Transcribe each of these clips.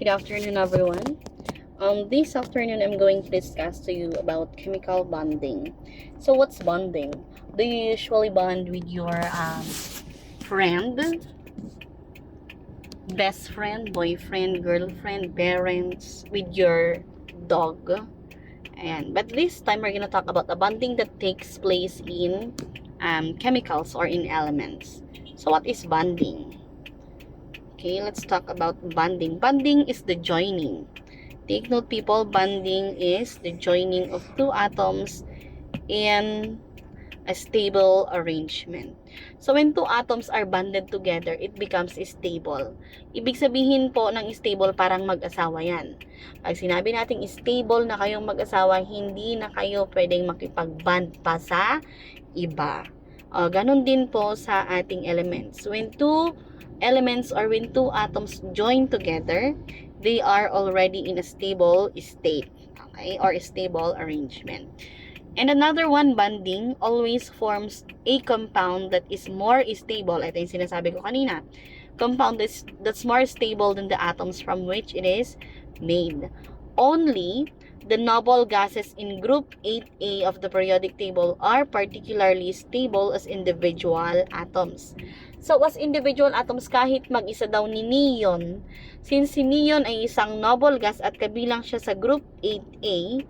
Good afternoon, everyone. This afternoon, I'm going to discuss to you about chemical bonding. So, what's bonding? Do you usually bond with your friend, best friend, boyfriend, girlfriend, parents, with your dog? But this time, we're gonna talk about the bonding that takes place in chemicals or in elements. So, what is bonding? Okay, let's talk about bonding. Bonding is the joining. Take note, people, bonding is the joining of two atoms in a stable arrangement. So, when two atoms are bonded together, it becomes stable. Ibig sabihin po ng stable, parang mag-asawa yan. Pag sinabi natin stable na kayong mag-asawa, hindi na kayo pwedeng makipag-bond pa sa iba. Ganun din po sa ating elements. When two elements or when two atoms join together, they are already in a stable state, okay, or a stable arrangement. And another one, bonding always forms a compound that is more stable. Ito yung sinasabi ko kanina. Compound that's more stable than the atoms from which it is made. Only the noble gases in group 8A of the periodic table are particularly stable as individual atoms. So, as individual atoms, kahit mag-isa daw ni neon, since si neon ay isang noble gas at kabilang siya sa group 8A,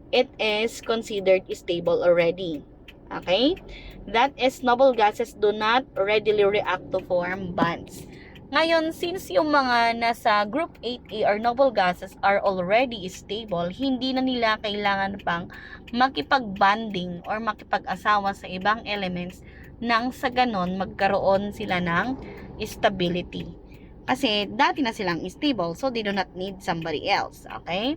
it is considered stable already. Okay? That is, noble gases do not readily react to form bonds. Ngayon, since yung mga nasa group 8A or noble gases are already stable, hindi na nila kailangan pang makipag-bonding or makipag-asawa sa ibang elements nang sa ganon magkaroon sila ng stability. Kasi dati na silang stable, so they do not need somebody else. Okay?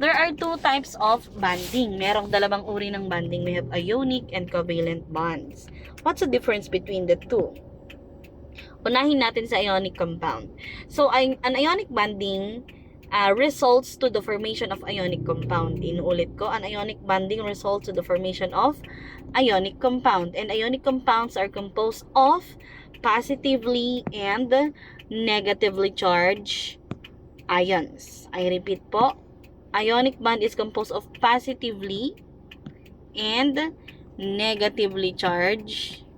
There are two types of bonding. Merong dalawang uri ng bonding. We have ionic and covalent bonds. What's the difference between the two? Unahin natin sa ionic compound. So, an ionic bonding results to the formation of ionic compound. Inuulit ko, an ionic bonding results to the formation of ionic compound. And ionic compounds are composed of positively and negatively charged ions. I repeat po, ionic bond is composed of positively and negatively charged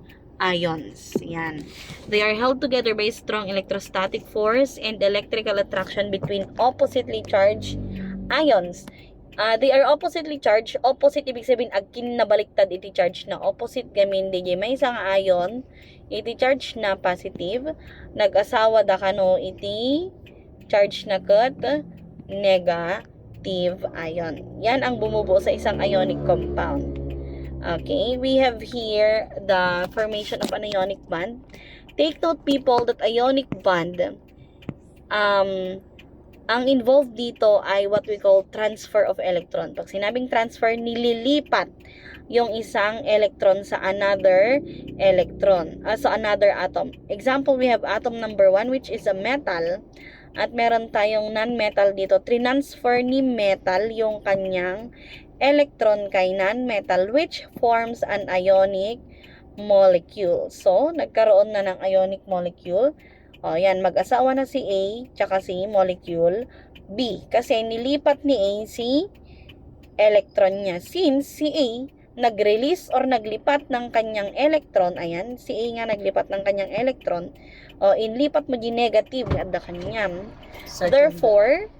ions. Yan. They are held together by strong electrostatic force and electrical attraction between oppositely charged ions. They are oppositely charged. Opposite, ibig sabihin, agkin na baliktad iti charge na opposite gamin. DJ may isang ion, iti charge na positive. Nag-asawa da kano iti charge na kat negative ion. Yan ang bumubuo sa isang ionic compound. Okay, we have here the formation of an ionic bond. Take note, people, that ionic bond, ang involved dito ay what we call transfer of electron. Pag sinabing transfer, nililipat yung isang electron sa another electron, sa another atom. Example, we have atom number 1, which is a metal, at meron tayong non-metal dito. Transfer ni metal yung kanyang electron kay non-metal, which forms an ionic molecule. So, nagkaroon na ng ionic molecule. Yan, mag-asawa na si A tsaka si molecule B. Kasi nilipat ni A si electron niya. Since si A nag-release or naglipat ng kanyang electron, ayan, si A nga naglipat ng kanyang electron, inlipat mo di negative at kanyang. Therefore,